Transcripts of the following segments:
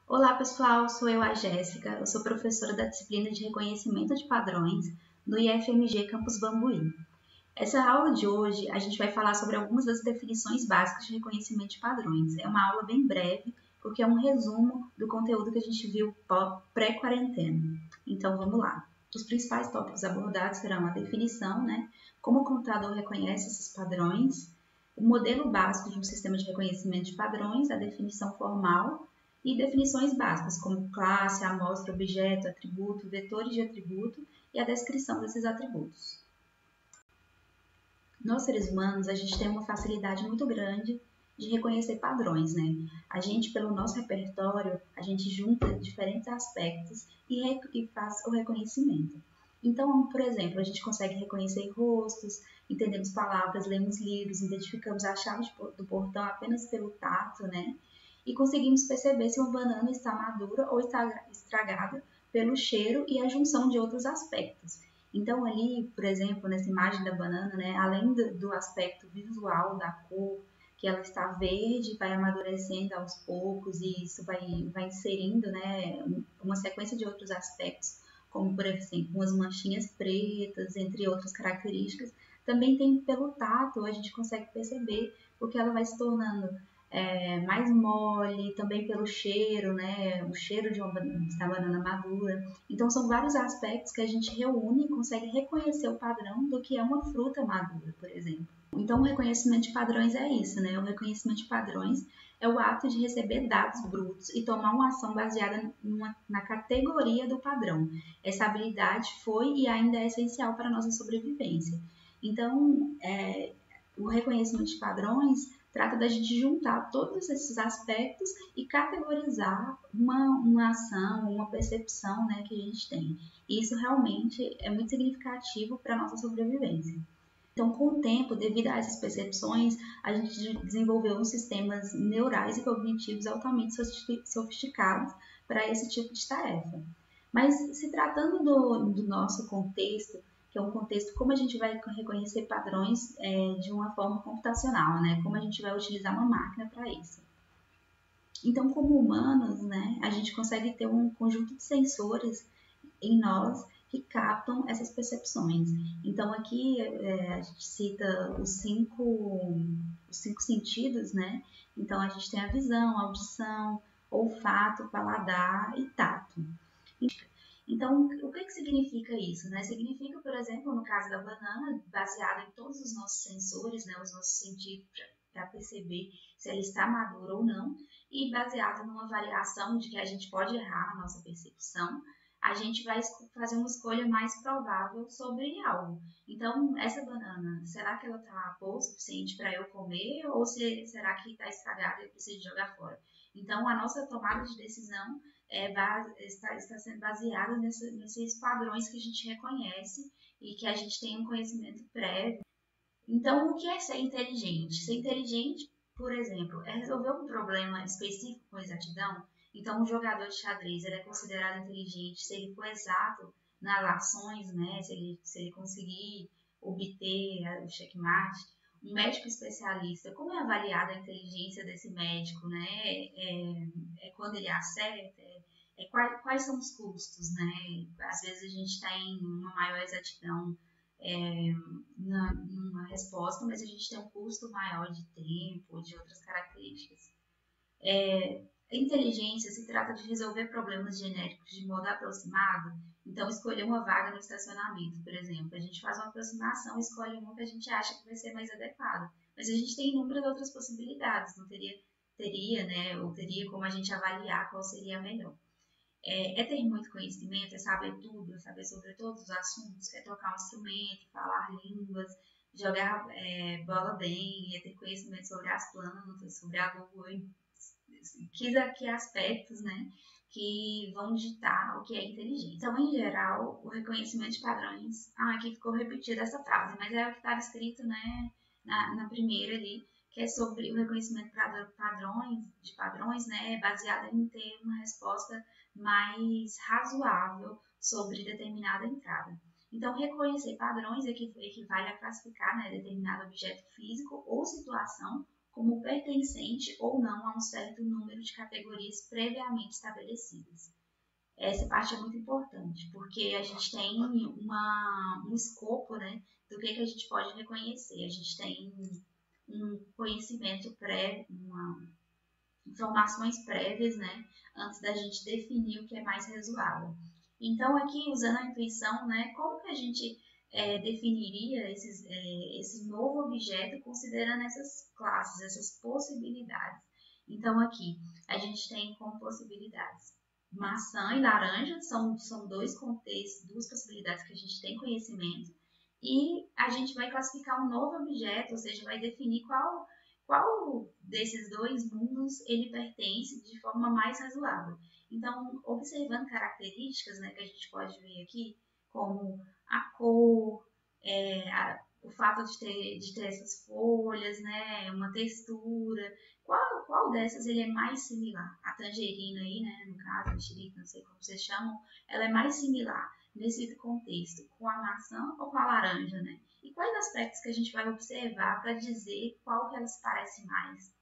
Olá pessoal, sou eu, a Jéssica, eu sou professora da disciplina de Reconhecimento de Padrões do IFMG Campus Bambuí. Essa aula de hoje a gente vai falar sobre algumas das definições básicas de reconhecimento de padrões. É uma aula bem breve, porque é um resumo do conteúdo que a gente viu pré-quarentena. Então vamos lá. Os principais tópicos abordados serão a definição, como o computador reconhece esses padrões, o modelo básico de um sistema de reconhecimento de padrões, a definição formal e definições básicas, como classe, amostra, objeto, atributo, vetores de atributo e a descrição desses atributos. Nós, seres humanos, a gente tem uma facilidade muito grande de reconhecer padrões, né? A gente, pelo nosso repertório, a gente junta diferentes aspectos e faz o reconhecimento. Então, por exemplo, a gente consegue reconhecer rostos, entendemos palavras, lemos livros, identificamos a chave do portão apenas pelo tato, né? E conseguimos perceber se uma banana está madura ou está estragada pelo cheiro e a junção de outros aspectos. Então, ali, por exemplo, nessa imagem da banana, né, além do aspecto visual da cor, que ela está verde, vai amadurecendo aos poucos e isso vai inserindo, né, uma sequência de outros aspectos, como, por exemplo, umas manchinhas pretas, entre outras características. Também tem pelo tato, a gente consegue perceber o que ela vai se tornando mais mole, também pelo cheiro, né, o cheiro da banana madura. Então, são vários aspectos que a gente reúne e consegue reconhecer o padrão do que é uma fruta madura, por exemplo. Então, o reconhecimento de padrões é isso, né? O reconhecimento de padrões é o ato de receber dados brutos e tomar uma ação baseada na categoria do padrão. Essa habilidade foi e ainda é essencial para a nossa sobrevivência. Então, o reconhecimento de padrões trata da gente juntar todos esses aspectos e categorizar uma ação, uma percepção, né, que a gente tem. E isso realmente é muito significativo para a nossa sobrevivência. Então, com o tempo, devido a essas percepções, a gente desenvolveu uns sistemas neurais e cognitivos altamente sofisticados para esse tipo de tarefa. Mas, se tratando do nosso contexto, que é um contexto como a gente vai reconhecer padrões de uma forma computacional, né? Como a gente vai utilizar uma máquina para isso. Então, como humanos, né, a gente consegue ter um conjunto de sensores em nós que captam essas percepções. Então, aqui a gente cita os cinco sentidos, né? Então, a gente tem a visão, a audição, olfato, paladar e tato. Então, o que significa isso? Né? Significa, por exemplo, no caso da banana, baseado em todos os nossos sensores, né, os nossos sentidos para perceber se ela está madura ou não, e baseado numa variação de que a gente pode errar na nossa percepção, a gente vai fazer uma escolha mais provável sobre algo. Então, essa banana, será que ela está boa o suficiente para eu comer ou será que está estragada e eu preciso jogar fora? Então, a nossa tomada de decisão está sendo baseada nesses padrões que a gente reconhece e que a gente tem um conhecimento prévio. Então, o que é ser inteligente? Ser inteligente, por exemplo, é resolver um problema específico com exatidão. Então, um jogador de xadrez ele é considerado inteligente se ele for exato nas ações, né? Se ele conseguir obter o checkmate. Um médico especialista, como é avaliada a inteligência desse médico, né? Quando ele acerta, quais são os custos, né? Às vezes a gente tem uma maior exatidão numa resposta, mas a gente tem um custo maior de tempo, de outras características. A inteligência se trata de resolver problemas genéricos de modo aproximado, então escolher uma vaga no estacionamento, por exemplo. A gente faz uma aproximação e escolhe uma que a gente acha que vai ser mais adequada, mas a gente tem inúmeras outras possibilidades, não teria, né, ou teria como a gente avaliar qual seria a melhor. Ter muito conhecimento, é saber tudo, é saber sobre todos os assuntos, é tocar um instrumento, falar línguas, jogar bola bem, é ter conhecimento sobre as plantas, sobre a lua, que aspectos, né, que vão ditar o que é inteligente. Então, em geral, o reconhecimento de padrões, aqui ficou repetida essa frase, mas é o que estava escrito, né, na primeira ali, que é sobre o reconhecimento de padrões, né, baseado em ter uma resposta mais razoável sobre determinada entrada. Então, reconhecer padrões equivale a classificar, né, determinado objeto físico ou situação como pertencente ou não a um certo número de categorias previamente estabelecidas. Essa parte é muito importante, porque a gente tem um escopo, né, do que a gente pode reconhecer. A gente tem um conhecimento prévio, informações prévias, né, antes da gente definir o que é mais razoável. Então, aqui, usando a intuição, né, como que a gente definiria esse novo objeto considerando essas classes, essas possibilidades? Então, aqui, a gente tem como possibilidades maçã e laranja, são dois contextos, duas possibilidades que a gente tem conhecimento, e a gente vai classificar um novo objeto, ou seja, vai definir qual desses dois mundos ele pertence de forma mais razoável. Então, observando características, né, que a gente pode ver aqui, como a cor, o fato de ter essas folhas, né, uma textura, qual dessas ele é mais similar? A tangerina aí, né, no caso, a mexerica, não sei como vocês chamam, ela é mais similar nesse contexto com a maçã ou com a laranja, né? E quais aspectos que a gente vai observar para dizer qual que elas parecem mais?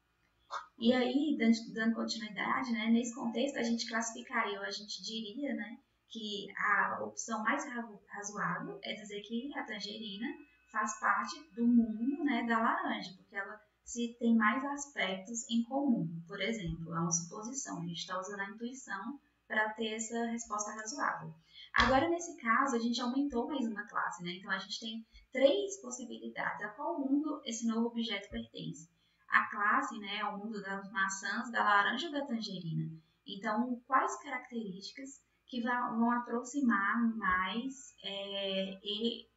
E aí, dando continuidade, né, nesse contexto, a gente classificaria, ou a gente diria, né, que a opção mais razoável é dizer que a tangerina faz parte do mundo, né, da laranja, porque ela se tem mais aspectos em comum. Por exemplo, é uma suposição, a gente está usando a intuição para ter essa resposta razoável. Agora, nesse caso, a gente aumentou mais uma classe, né? Então, a gente tem três possibilidades. A qual mundo esse novo objeto pertence? A classe, né, é o mundo das maçãs, da laranja ou da tangerina. Então, quais características que vão aproximar mais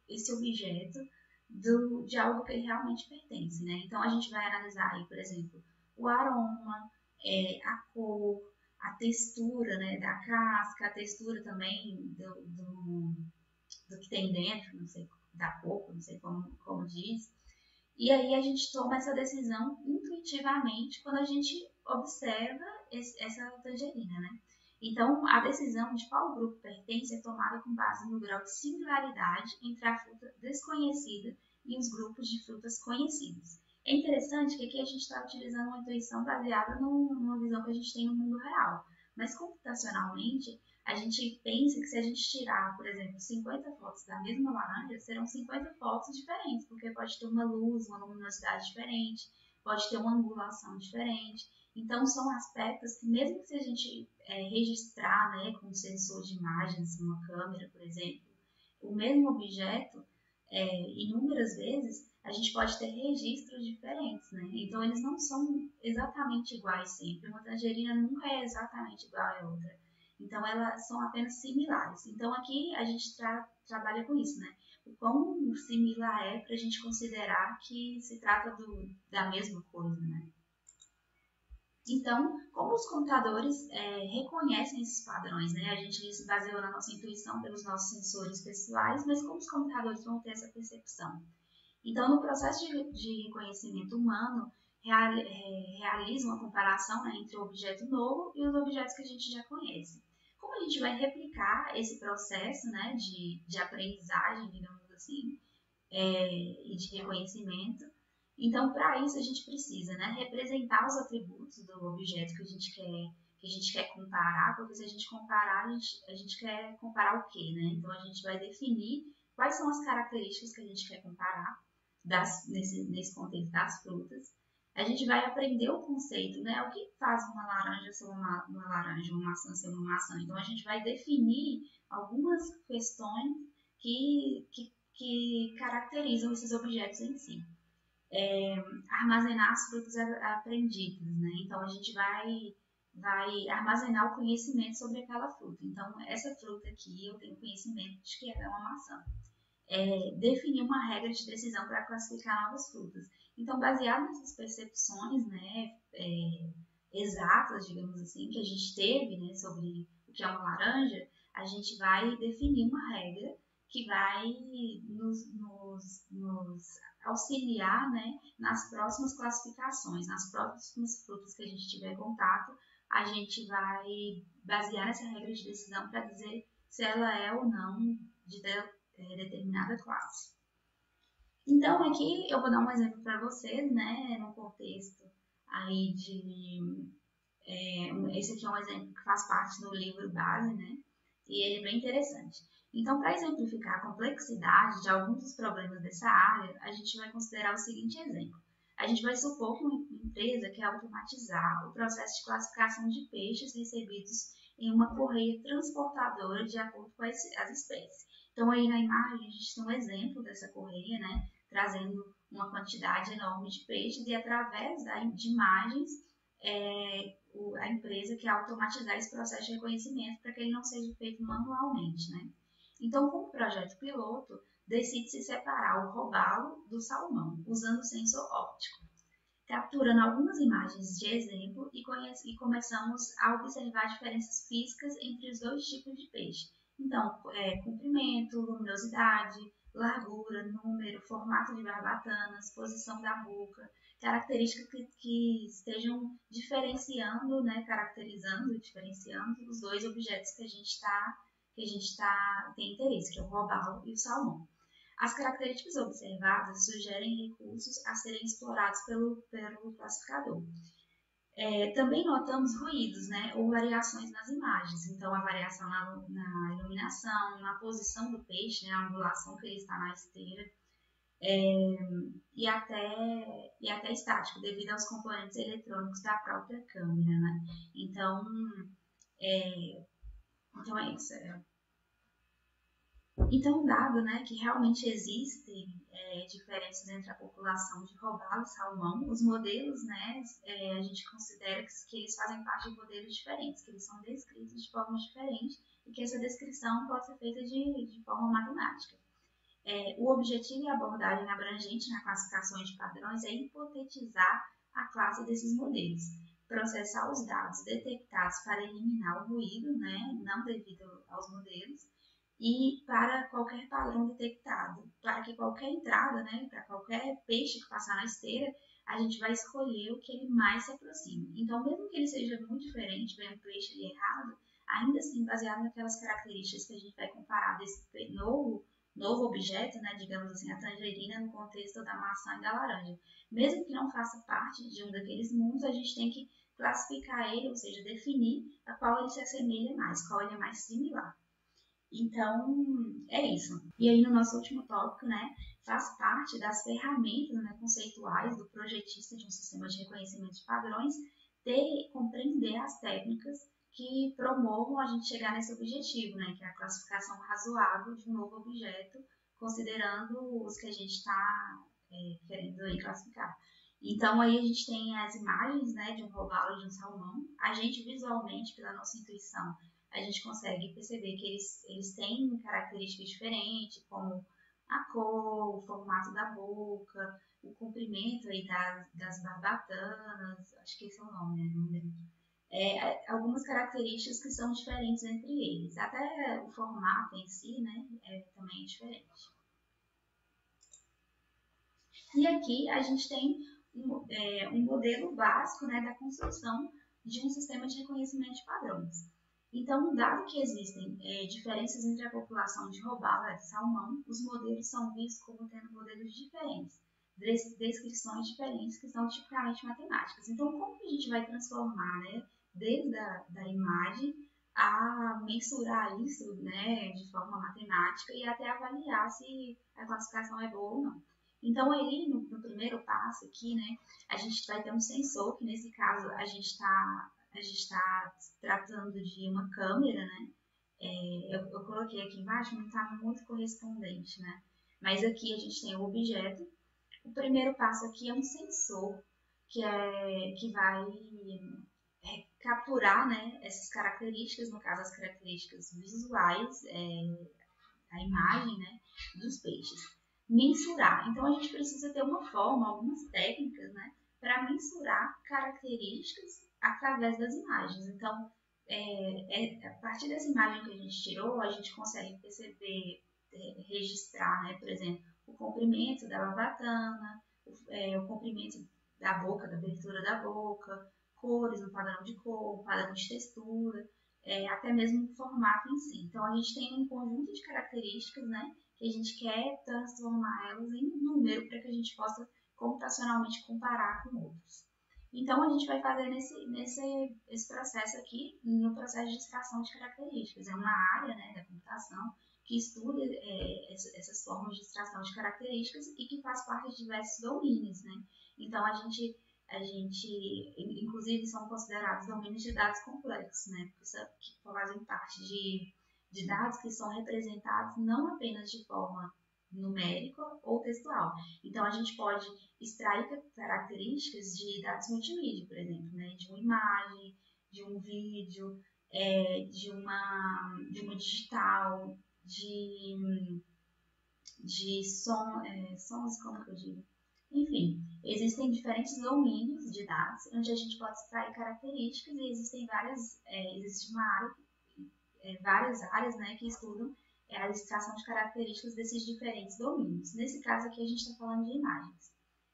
esse objeto de algo que ele realmente pertence, né? Então, a gente vai analisar aí, por exemplo, o aroma, a cor, a textura, né, da casca, a textura também do que tem dentro, não sei, da polpa, não sei como diz. E aí a gente toma essa decisão intuitivamente quando a gente observa essa tangerina, né? Então, a decisão de qual grupo pertence é tomada com base no grau de similaridade entre a fruta desconhecida e os grupos de frutas conhecidos. É interessante que aqui a gente está utilizando uma intuição baseada numa visão que a gente tem no mundo real, mas computacionalmente a gente pensa que se a gente tirar, por exemplo, 50 fotos da mesma laranja, serão 50 fotos diferentes, porque pode ter uma luz, uma luminosidade diferente, pode ter uma angulação diferente. Então, são aspectos que, mesmo que se a gente registrar, né, com um sensor de imagens, uma câmera, por exemplo, o mesmo objeto, inúmeras vezes, a gente pode ter registros diferentes, né? Então, eles não são exatamente iguais sempre. Uma tangerina nunca é exatamente igual à outra. Então, elas são apenas similares. Então, aqui a gente trabalha com isso, né? O quão similar é para a gente considerar que se trata da mesma coisa, né? Então, como os computadores reconhecem esses padrões, né? A gente se baseou na nossa intuição pelos nossos sensores pessoais, mas como os computadores vão ter essa percepção? Então, no processo de reconhecimento humano, realiza uma comparação, né, entre o objeto novo e os objetos que a gente já conhece. Como a gente vai replicar esse processo, né, de aprendizagem, digamos assim, e de reconhecimento? Então, para isso, a gente precisa, né, representar os atributos do objeto que a gente quer comparar, porque se a gente comparar, a gente quer comparar o quê, né? Então, a gente vai definir quais são as características que a gente quer comparar nesse contexto das frutas. A gente vai aprender o conceito, né? O que faz uma laranja ser uma laranja, uma maçã ser uma maçã. Então, a gente vai definir algumas questões que caracterizam esses objetos em si. Armazenar as frutas aprendidas, né? Então, a gente vai armazenar o conhecimento sobre aquela fruta. Então, essa fruta aqui, eu tenho conhecimento de que ela é uma maçã. Definir uma regra de decisão para classificar novas frutas. Então, baseado nessas percepções, né, exatas, digamos assim, que a gente teve, né, sobre o que é uma laranja, a gente vai definir uma regra que vai nos auxiliar, né, nas próximas classificações, nas próximas frutas que a gente tiver contato, a gente vai basear nessa regra de decisão para dizer se ela é ou não de determinada classe. Então, aqui eu vou dar um exemplo para vocês, né, no contexto aí de... esse aqui é um exemplo que faz parte do livro base, né, e ele é bem interessante. Então, para exemplificar a complexidade de alguns dos problemas dessa área, a gente vai considerar o seguinte exemplo. A gente vai supor que uma empresa quer automatizar o processo de classificação de peixes recebidos em uma correia transportadora de acordo com as espécies. Então, aí na imagem, a gente tem um exemplo dessa correia, né, trazendo uma quantidade enorme de peixes e através de imagens, a empresa quer automatizar esse processo de reconhecimento para que ele não seja feito manualmente, né? Então, com o projeto piloto, decide-se separar o robalo do salmão, usando sensor óptico, capturando algumas imagens de exemplo e começamos a observar diferenças físicas entre os dois tipos de peixe. Então, comprimento, luminosidade, largura, número, formato de barbatanas, posição da boca, características que estejam diferenciando, né, caracterizando e diferenciando os dois objetos que a gente tem interesse, que é o robalo e o salmão. As características observadas sugerem recursos a serem explorados pelo classificador. Também notamos ruídos, né, ou variações nas imagens. Então, a variação na iluminação, na posição do peixe, né, a angulação que ele está na esteira, e até estático, devido aos componentes eletrônicos da própria câmera. Né? Então, então é isso. Então, dado, né, que realmente existem diferenças entre a população de robalo e salmão, os modelos, né, a gente considera que eles fazem parte de modelos diferentes, que eles são descritos de forma diferente e que essa descrição pode ser feita de forma matemática. O objetivo e a abordagem abrangente na classificação de padrões é hipotetizar a classe desses modelos, processar os dados detectados para eliminar o ruído, né, não devido aos modelos, e para qualquer padrão detectado, para que qualquer entrada, né, para qualquer peixe que passar na esteira, a gente vai escolher o que ele mais se aproxima. Então, mesmo que ele seja muito diferente, vem um peixe ali errado, ainda assim, baseado naquelas características que a gente vai comparar desse novo objeto, né, digamos assim, a tangerina no contexto da maçã e da laranja. Mesmo que não faça parte de um daqueles mundos, a gente tem que classificar ele, ou seja, definir a qual ele se assemelha mais, qual ele é mais similar. Então, é isso. E aí, no nosso último tópico, né, faz parte das ferramentas, né, conceituais do projetista de um sistema de reconhecimento de padrões compreender as técnicas que promovam a gente chegar nesse objetivo, né, que é a classificação razoável de um novo objeto, considerando os que a gente está querendo aí classificar. Então, aí a gente tem as imagens, né, de um robalo e de um salmão. A gente, visualmente, pela nossa intuição, a gente consegue perceber que eles têm características diferentes, como a cor, o formato da boca, o comprimento aí das barbatanas, acho que esse é o nome, né? Não lembro. Algumas características que são diferentes entre eles. Até o formato em si, né, também é diferente. E aqui a gente tem um modelo básico, né, da construção de um sistema de reconhecimento de padrões. Então, dado que existem diferenças entre a população de robalo e de salmão, os modelos são vistos como tendo modelos diferentes, descrições diferentes que são tipicamente matemáticas. Então, como que a gente vai transformar, né, desde da imagem a mensurar isso, né, de forma matemática e até avaliar se a classificação é boa ou não? Então, aí, no primeiro passo aqui, né, a gente vai ter um sensor, que nesse caso a gente está tratando de uma câmera, né? Eu coloquei aqui embaixo, não está muito correspondente, né? Mas aqui a gente tem o objeto. O primeiro passo aqui é um sensor, que vai capturar, né, essas características, no caso as características visuais, a imagem, né, dos peixes. Mensurar. Então, a gente precisa ter uma forma, algumas técnicas, né, para mensurar características através das imagens. Então, a partir dessa imagem que a gente tirou, a gente consegue perceber, registrar, né, por exemplo, o comprimento da barbatana, o comprimento da boca, da abertura da boca, cores, um padrão de cor, um padrão de textura, até mesmo o formato em si. Então, a gente tem um conjunto de características, né, que a gente quer transformar elas em número para que a gente possa computacionalmente comparar com outros. Então, a gente vai fazer esse processo aqui no processo de extração de características. É uma área, né, da computação que estuda essas formas de extração de características e que faz parte de diversos domínios, né? Então, a gente, inclusive, são considerados domínios de dados complexos, né? Que fazem parte de dados que são representados não apenas de forma numérica ou textual. Então, a gente pode extrair características de dados multimídia, por exemplo, né? De uma imagem, de um vídeo, de uma digital, de sons, como que eu digo? Enfim, existem diferentes domínios de dados onde a gente pode extrair características e existem existe várias áreas, né, que estudam a extração de características desses diferentes domínios. Nesse caso aqui a gente está falando de imagens.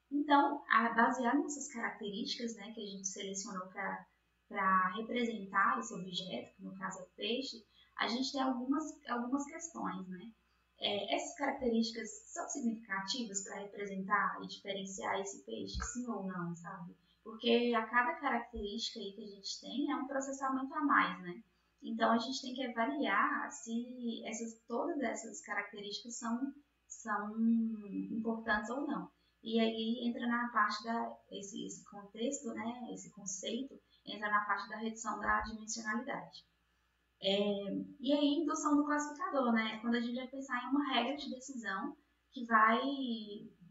Então, baseado nessas características, né, que a gente selecionou para representar esse objeto, que no caso é o peixe, a gente tem algumas questões, né? Essas características são significativas para representar e diferenciar esse peixe, sim ou não, sabe? Porque a cada característica aí que a gente tem é um processamento a mais, né? Então a gente tem que avaliar se todas essas características são importantes ou não. E aí entra na parte esse contexto, né? Esse conceito entra na parte da redução da dimensionalidade. E aí, indução do classificador, né? Quando a gente vai pensar em uma regra de decisão que vai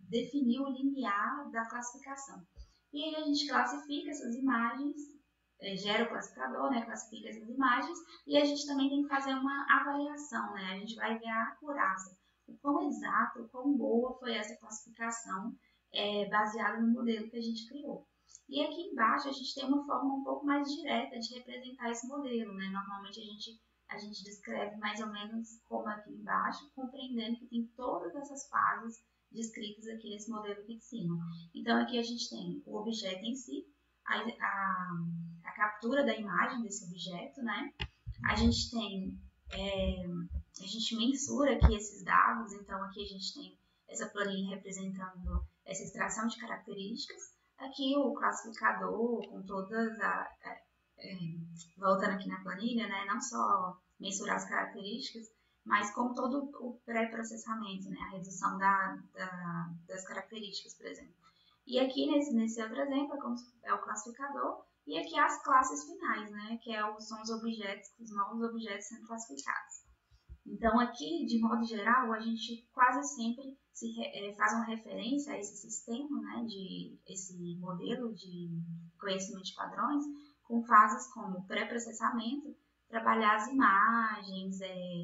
definir o limiar da classificação. E aí a gente classifica essas imagens, gera o classificador, né? Classifica essas imagens, e a gente também tem que fazer uma avaliação, né? A gente vai ver a acurácia, o quão exato, o quão boa foi essa classificação baseada no modelo que a gente criou. E aqui embaixo a gente tem uma forma um pouco mais direta de representar esse modelo, né? Normalmente a gente descreve mais ou menos como aqui embaixo, compreendendo que tem todas essas fases descritas aqui nesse modelo aqui de cima. Então aqui a gente tem o objeto em si, a captura da imagem desse objeto, né? A gente tem, a gente mensura aqui esses dados, então aqui a gente tem essa planilha representando essa extração de características. Aqui o classificador com todas voltando aqui na planilha, né, não só mensurar as características, mas como todo o pré-processamento, né, a redução das características, por exemplo. E aqui nesse outro exemplo é o classificador e aqui as classes finais, né, que são os novos objetos sendo classificados. Então, aqui, de modo geral, a gente quase sempre faz uma referência a esse sistema, né, esse modelo de conhecimento de padrões, com fases como pré-processamento, trabalhar as imagens,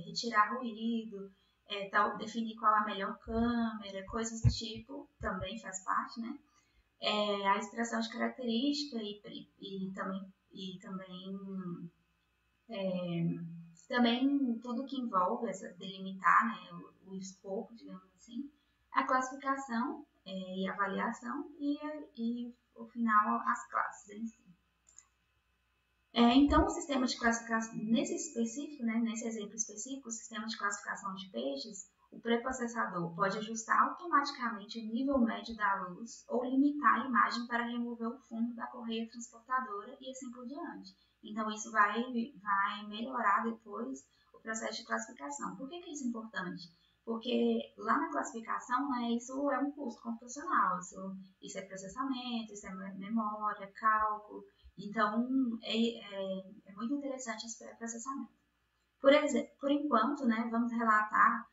retirar ruído, definir qual a melhor câmera, coisas do tipo, também faz parte, né? A extração de característica e também tudo que envolve delimitar, né, o escopo, digamos assim, a classificação e avaliação e o final, as classes em si. Então, o sistema de classificação, nesse específico, né, nesse exemplo específico, o sistema de classificação de peixes, o pré-processador pode ajustar automaticamente o nível médio da luz ou limitar a imagem para remover o fundo da correia transportadora e assim por diante. Então, isso vai melhorar depois o processo de classificação. Por que isso é importante? Porque lá na classificação, né, isso é um custo computacional, isso é processamento, isso é memória, cálculo. Então, é muito interessante esse pré-processamento. Por enquanto, né, vamos relatar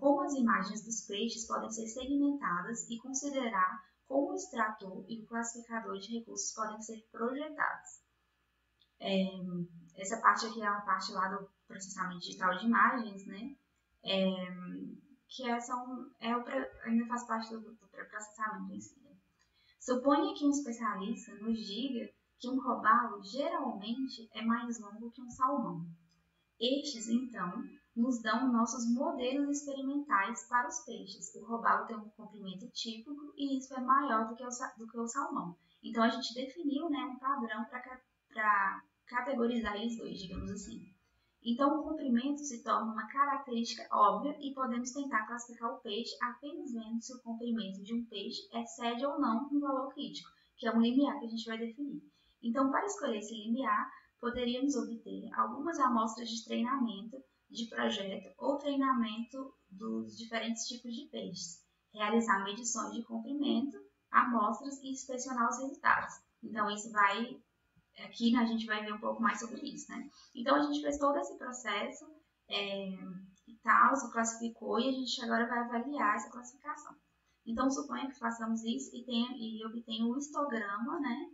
como as imagens dos peixes podem ser segmentadas e considerar como o extrator e o classificador de recursos podem ser projetados. Essa parte aqui é uma parte lá do processamento digital de imagens, né? Que ainda faz parte do pré-processamento em si. Suponha que um especialista nos diga que um robalo geralmente é mais longo que um salmão. Estes, então, nos dão nossos modelos experimentais para os peixes. O robalo tem um comprimento típico e isso é maior do que o salmão. Então, a gente definiu, né, um padrão para categorizar eles dois, digamos assim. Então, o comprimento se torna uma característica óbvia e podemos tentar classificar o peixe apenas vendo se o comprimento de um peixe excede ou não um valor crítico, que é um limiar que a gente vai definir. Então, para escolher esse limiar, poderíamos obter algumas amostras de treinamento de projeto ou treinamento dos diferentes tipos de peixes, realizar medições de comprimento, amostras e inspecionar os resultados. Então, isso vai aqui, né, a gente vai ver um pouco mais sobre isso, né? Então, a gente fez todo esse processo e tal, se classificou e a gente agora vai avaliar essa classificação. Então, suponha que façamos isso e obtenha o histograma, né,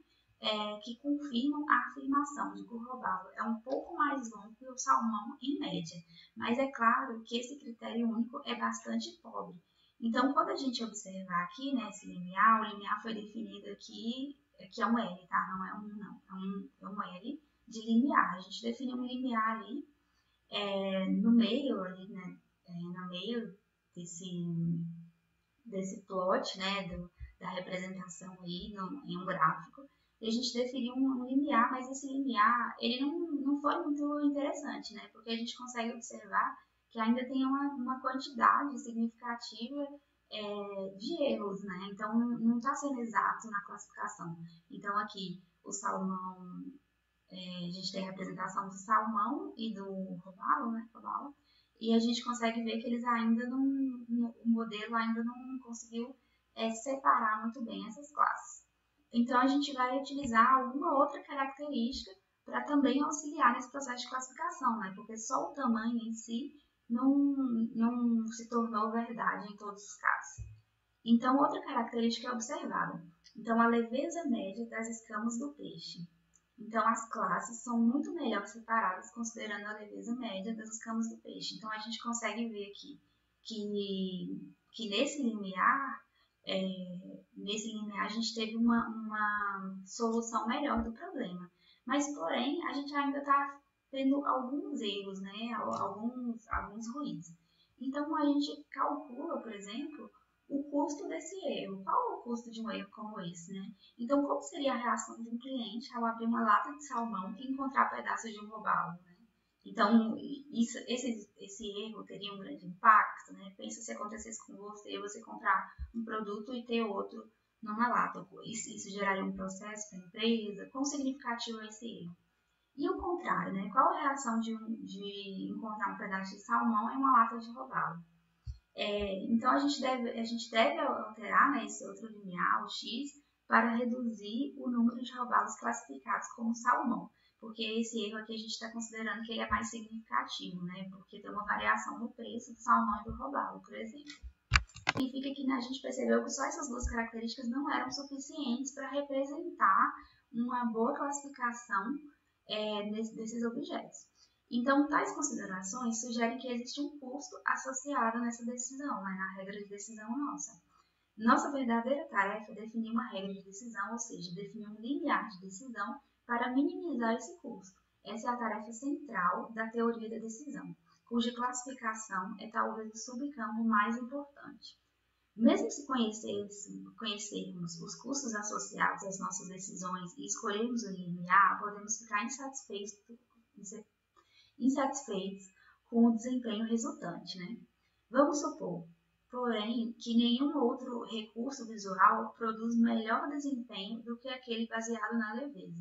que confirmam a afirmação de que o robalo é um pouco mais longo que o salmão em média. Mas é claro que esse critério único é bastante pobre. Então, quando a gente observar aqui, né, esse limiar, o limiar foi definido aqui, que é um L, tá? Não é um não, é um L de limiar. A gente definiu um limiar ali no meio, ali, né, no meio desse plot, né, da representação aí em um gráfico. E a gente definiu um limiar, mas esse limiar, ele não foi muito interessante, né, porque a gente consegue observar que ainda tem uma quantidade significativa de erros, né, então não está sendo exato na classificação. Então aqui o salmão, a gente tem a representação do salmão e do robalo, né, robalo, e a gente consegue ver que eles ainda o modelo ainda não conseguiu separar muito bem essas classes. Então, a gente vai utilizar alguma outra característica para também auxiliar nesse processo de classificação, né? Porque só o tamanho em si não se tornou verdade em todos os casos. Então, outra característica é observada. Então, a leveza média das escamas do peixe. Então, as classes são muito melhor separadas considerando a leveza média das escamas do peixe. Então, a gente consegue ver aqui que nesse limiar a gente teve uma solução melhor do problema. Mas, porém, a gente ainda está tendo alguns erros, né? Alguns ruídos. Então, a gente calcula, por exemplo, o custo desse erro. Qual é o custo de um erro como esse, né? Então, qual seria a reação de um cliente ao abrir uma lata de salmão e encontrar pedaços de um robalo, né? Então, esse erro teria um grande impacto, né? Pensa se acontecesse com você comprar um produto e ter outro numa lata. Isso geraria um processo para a empresa? Quão significativo é esse erro? E o contrário, né? Qual a reação de encontrar um pedaço de salmão em uma lata de robalo? Então, a gente deve alterar, né, esse outro limiar, o X, para reduzir o número de robalos classificados como salmão. Porque esse erro aqui a gente está considerando que ele é mais significativo, né? Porque tem uma variação no preço do salmão e do robalo, por exemplo. Significa que, né, a gente percebeu que só essas duas características não eram suficientes para representar uma boa classificação desses objetos. Então, tais considerações sugerem que existe um custo associado nessa decisão, né, na regra de decisão nossa. Nossa verdadeira tarefa é definir uma regra de decisão, ou seja, definir um limiar de decisão para minimizar esse custo. Essa é a tarefa central da teoria da decisão, cuja classificação é talvez o subcampo mais importante. Mesmo se conhecermos os custos associados às nossas decisões e escolhermos o limiar, podemos ficar insatisfeitos com o desempenho resultante, né? Vamos supor, porém, que nenhum outro recurso visual produz melhor desempenho do que aquele baseado na leveza.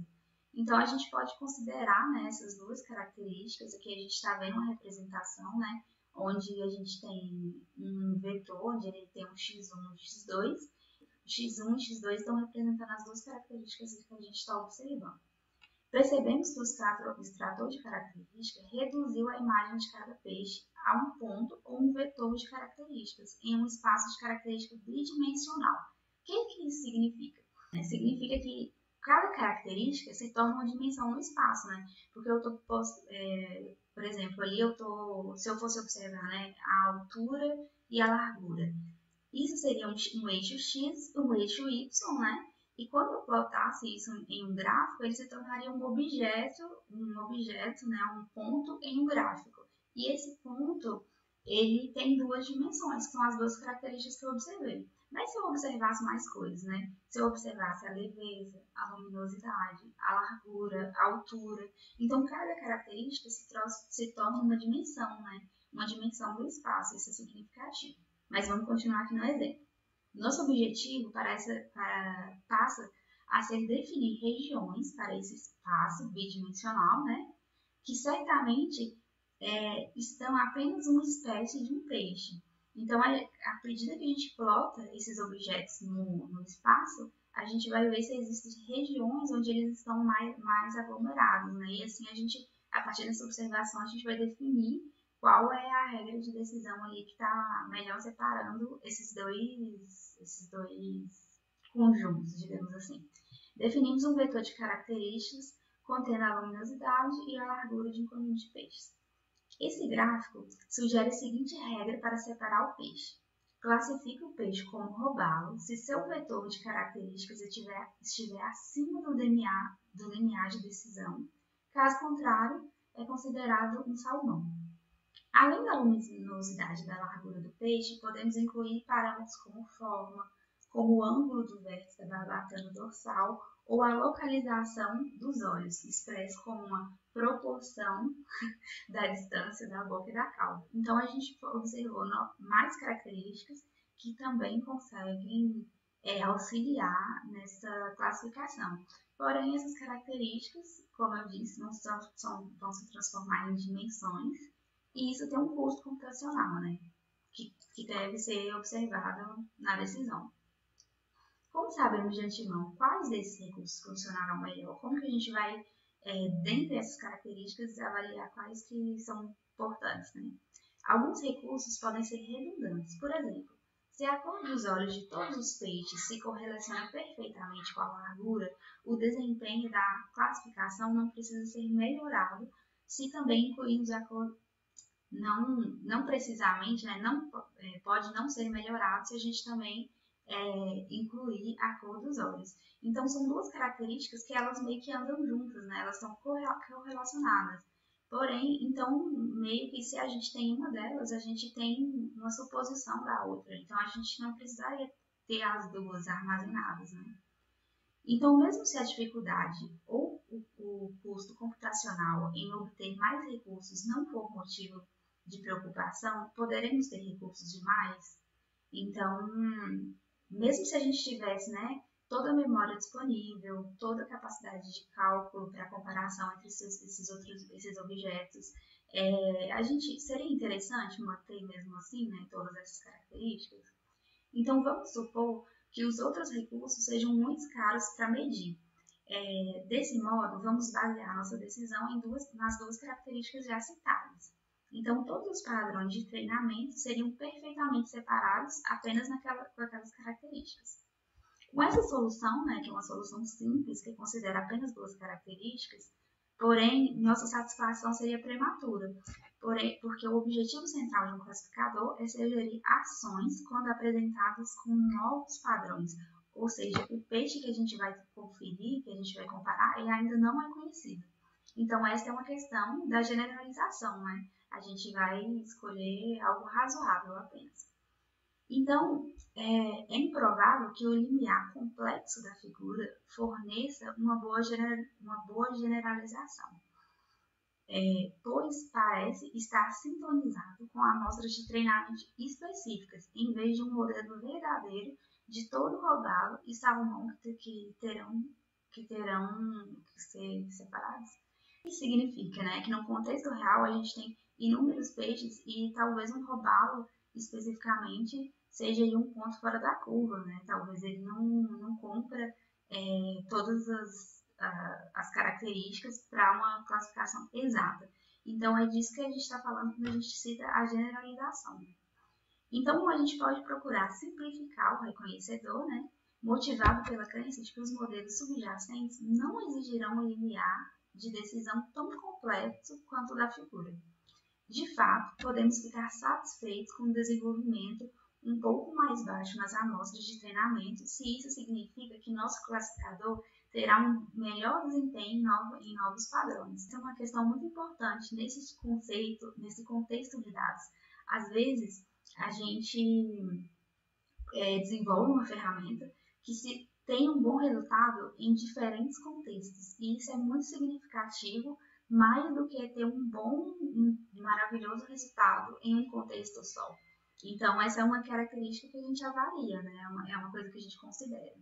Então, a gente pode considerar, né, essas duas características. Aqui a gente está vendo uma representação, né, onde a gente tem um vetor, onde ele tem um x1 e um x2. O x1 e o x2 estão representando as duas características que a gente está observando. Percebemos que o extrator de característica reduziu a imagem de cada peixe a um ponto ou um vetor de características em um espaço de característica bidimensional. O que isso significa? Significa que cada característica se torna uma dimensão no espaço, né? Porque por exemplo, ali se eu fosse observar, né, a altura e a largura. Isso seria um eixo X, um eixo Y, né? E quando eu plotasse isso em um gráfico, ele se tornaria um objeto, né, um ponto em um gráfico. E esse ponto, ele tem duas dimensões, que são as duas características que eu observei. Mas se eu observasse mais coisas, né? Se eu observasse a leveza, a luminosidade, a largura, a altura, então cada característica se torna uma dimensão, né? Uma dimensão do espaço, isso é significativo. Mas vamos continuar aqui no exemplo. Nosso objetivo passa a ser definir regiões para esse espaço bidimensional, né? Que certamente estão apenas uma espécie de um peixe. Então, à medida que a gente plota esses objetos no espaço, a gente vai ver se existem regiões onde eles estão mais aglomerados, né? E assim, a partir dessa observação, a gente vai definir qual é a regra de decisão ali que está melhor separando esses dois conjuntos, digamos assim. Definimos um vetor de características contendo a luminosidade e a largura de um conjunto de peixes. Esse gráfico sugere a seguinte regra para separar o peixe. Classifique o peixe como robalo se seu vetor de características estiver acima do limiar de decisão. Caso contrário, é considerado um salmão. Além da luminosidade e da largura do peixe, podemos incluir parâmetros como forma, como o ângulo do vértice da barbatana dorsal ou a localização dos olhos, expresso como uma proporção da distância da boca e da cauda. Então, a gente observou mais características que também conseguem auxiliar nessa classificação. Porém, essas características, como eu disse, vão se transformar em dimensões e isso tem um custo computacional, né? Que deve ser observado na decisão. Como sabemos de antemão quais desses recursos funcionarão melhor, como que a gente vai, dentre essas características, avaliar quais que são importantes, né? Alguns recursos podem ser redundantes. Por exemplo, se a cor dos olhos de todos os peixes se correlaciona perfeitamente com a largura, o desempenho da classificação não precisa ser melhorado se também incluirmos a cor não precisamente, né, pode não ser melhorado se a gente também incluir a cor dos olhos. Então, são duas características que elas meio que andam juntas, né? Elas são correlacionadas. Porém, então, meio que se a gente tem uma delas, a gente tem uma suposição da outra. Então, a gente não precisaria ter as duas armazenadas, né? Então, mesmo se a dificuldade ou o custo computacional em obter mais recursos não for motivo de preocupação, poderemos ter recursos demais? Então, mesmo se a gente tivesse, né, toda a memória disponível, toda a capacidade de cálculo para comparação entre esses objetos, seria interessante manter mesmo assim, né, todas essas características? Então, vamos supor que os outros recursos sejam muito caros para medir. Desse modo, vamos basear nossa decisão nas duas características já citadas. Então, todos os padrões de treinamento seriam perfeitamente separados apenas com aquelas características. Com essa solução, né, que é uma solução simples, que considera apenas duas características, porém, nossa satisfação seria prematura, porque o objetivo central de um classificador é sugerir ações quando apresentadas com novos padrões, ou seja, o peixe que a gente vai conferir, que a gente vai comparar, ele ainda não é conhecido. Então, essa é uma questão da generalização, né? A gente vai escolher algo razoável apenas. Então, é improvável que o limiar complexo da figura forneça uma boa generalização, pois parece estar sintonizado com amostras de treinamento específicas, em vez de um modelo verdadeiro de todo robalo e salmão que terão que ser separados. Isso significa, né, que no contexto real a gente tem inúmeros peixes e talvez um robalo especificamente seja aí um ponto fora da curva, né? Talvez ele não cumpra todas as características para uma classificação exata. Então, é disso que a gente está falando quando a gente cita a generalização. Então, a gente pode procurar simplificar o reconhecedor, né? Motivado pela crença de que os modelos subjacentes não exigirão um limiar de decisão tão complexo quanto o da figura. De fato, podemos ficar satisfeitos com o desenvolvimento um pouco mais baixo nas amostras de treinamento, se isso significa que nosso classificador terá um melhor desempenho em novos padrões. Isso é uma questão muito importante nesse contexto de dados. Às vezes, a gente desenvolve uma ferramenta que se tem um bom resultado em diferentes contextos. E isso é muito significativo, mais do que ter um maravilhoso resultado em um contexto só. Então, essa é uma característica que a gente avalia, né? É uma coisa que a gente considera.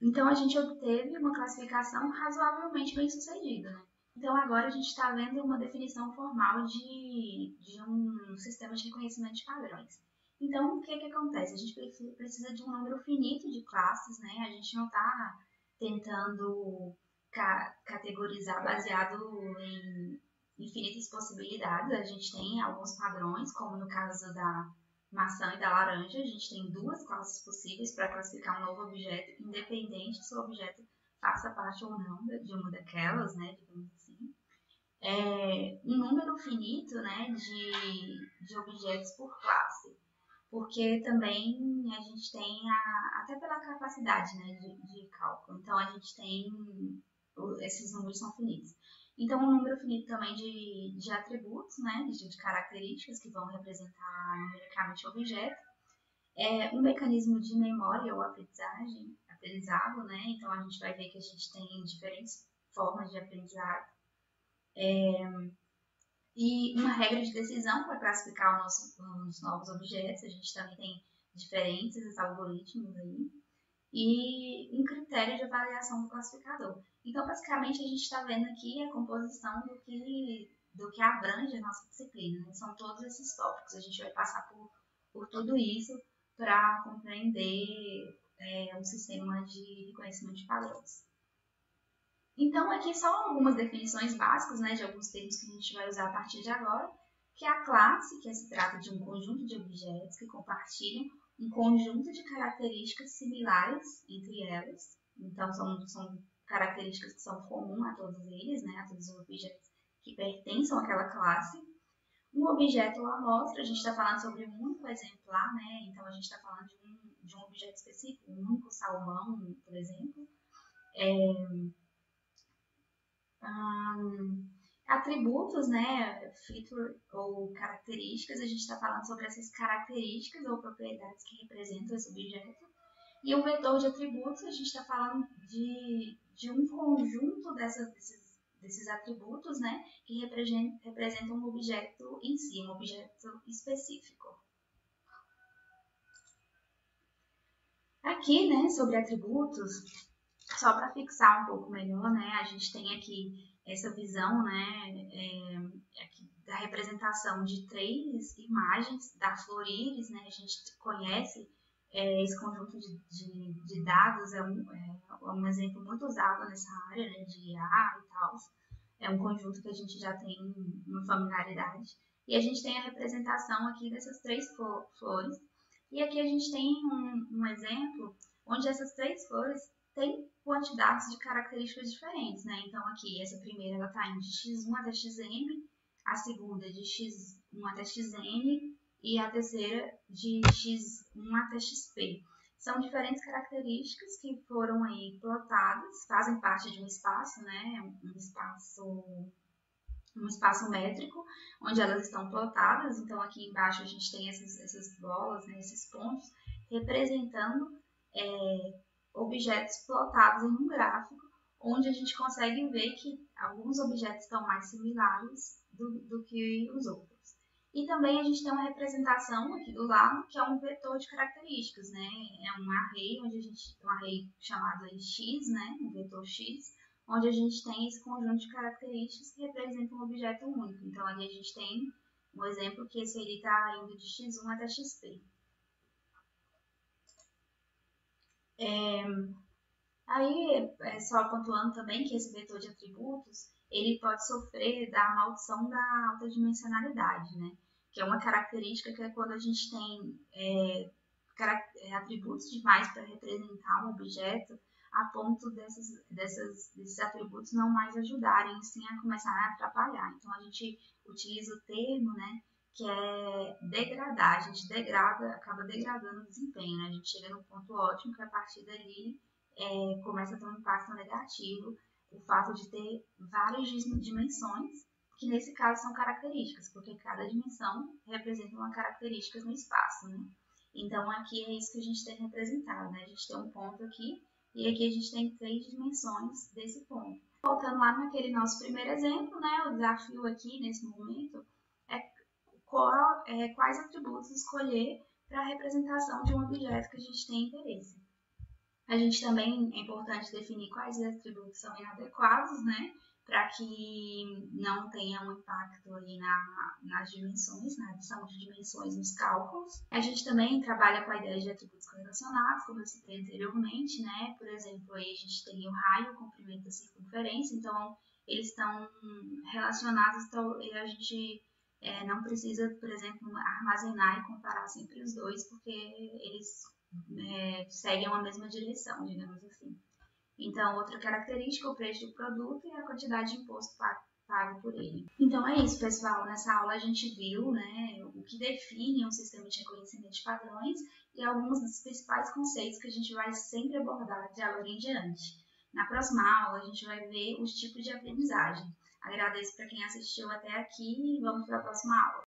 Então, a gente obteve uma classificação razoavelmente bem sucedida, né? Então, agora a gente está vendo uma definição formal de um sistema de reconhecimento de padrões. Então, o que acontece? A gente precisa de um número finito de classes, né? A gente não está tentando categorizar baseado em infinitas possibilidades. A gente tem alguns padrões, como no caso da maçã e da laranja, a gente tem duas classes possíveis para classificar um novo objeto, independente se o objeto faça parte ou não de uma daquelas, né, digamos assim. Um número finito, né, de objetos por classe, porque também a gente tem, até pela capacidade, né, de cálculo, então a gente tem, esses números são finitos. Então, um número finito também de atributos, né, de características que vão representar numericamente o objeto. Um mecanismo de memória ou aprendizado, né, então a gente vai ver que a gente tem diferentes formas de aprendizado. E uma regra de decisão para classificar os novos objetos, a gente também tem diferentes algoritmos aí, e um critério de avaliação do classificador. Então, basicamente, a gente está vendo aqui a composição do que abrange a nossa disciplina, né? São todos esses tópicos, a gente vai passar por tudo isso para compreender um sistema de reconhecimento de padrões. Então, aqui são algumas definições básicas, né, de alguns termos que a gente vai usar a partir de agora, que é a classe, que se trata de um conjunto de objetos que compartilham um conjunto de características similares entre elas. Então, são características que são comuns a todos eles, né, a todos os objetos que pertencem àquela classe. Um objeto ou amostra, a gente está falando sobre um único exemplar, né, então a gente está falando de um objeto específico, um único salmão, por exemplo. Atributos, né, feature ou características, a gente está falando sobre essas características ou propriedades que representam esse objeto. E o vetor de atributos, a gente está falando de um conjunto desses atributos, né, que representam um objeto em si, um objeto específico. Aqui, né, sobre atributos, só para fixar um pouco melhor, né, a gente tem aqui essa visão, né, da representação de três imagens da Floriris, né, a gente conhece esse conjunto de dados, é um exemplo muito usado nessa área, né, de IA e tal, é um conjunto que a gente já tem uma familiaridade, e a gente tem a representação aqui dessas três flores, e aqui a gente tem um exemplo onde essas três flores têm quantidades de características diferentes, né? Então aqui, essa primeira ela está indo de x1 até xm, a segunda de x1 até xn e a terceira de x1 até xp. São diferentes características que foram aí plotadas, fazem parte de um espaço, né? Um espaço métrico, onde elas estão plotadas. Então aqui embaixo a gente tem essas bolas, né? Esses pontos, representando objetos plotados em um gráfico, onde a gente consegue ver que alguns objetos estão mais similares do que os outros. E também a gente tem uma representação aqui do lado, que é um vetor de características, né? É um array, um array chamado aí x, né? Um vetor x, onde a gente tem esse conjunto de características que representam um objeto único. Então, ali a gente tem um exemplo que esse ele está indo de x1 até xp. Aí, só pontuando também que esse vetor de atributos, ele pode sofrer da maldição da alta dimensionalidade, né? Que é uma característica que é quando a gente tem atributos demais para representar um objeto, a ponto desses atributos não mais ajudarem, sim a começar a atrapalhar. Então, a gente utiliza o termo, né, que é degradar. A gente acaba degradando o desempenho, né? A gente chega no ponto ótimo que a partir dali começa a ter um impacto negativo o fato de ter várias dimensões que nesse caso são características, porque cada dimensão representa uma característica no espaço, né? Então aqui é isso que a gente tem representado, né? A gente tem um ponto aqui e aqui a gente tem 3 dimensões desse ponto. Voltando lá naquele nosso primeiro exemplo, né? O desafio aqui nesse momento é quais atributos escolher para a representação de um objeto que a gente tem interesse. A gente também é importante definir quais atributos são inadequados, né? Para que não tenha um impacto aí nas dimensões, na adição de dimensões nos cálculos. A gente também trabalha com a ideia de atributos correlacionados, como eu citei anteriormente, né? Por exemplo, aí a gente tem o raio, o comprimento, a circunferência, então eles estão relacionados, então a gente não precisa, por exemplo, armazenar e comparar sempre os dois, porque eles seguem uma mesma direção, digamos assim. Então, outra característica, o preço do produto e a quantidade de imposto pago por ele. Então é isso, pessoal. Nessa aula a gente viu, né, o que define um sistema de reconhecimento de padrões e alguns dos principais conceitos que a gente vai sempre abordar de agora em diante. Na próxima aula a gente vai ver os tipos de aprendizagem. Agradeço para quem assistiu até aqui e vamos para a próxima aula.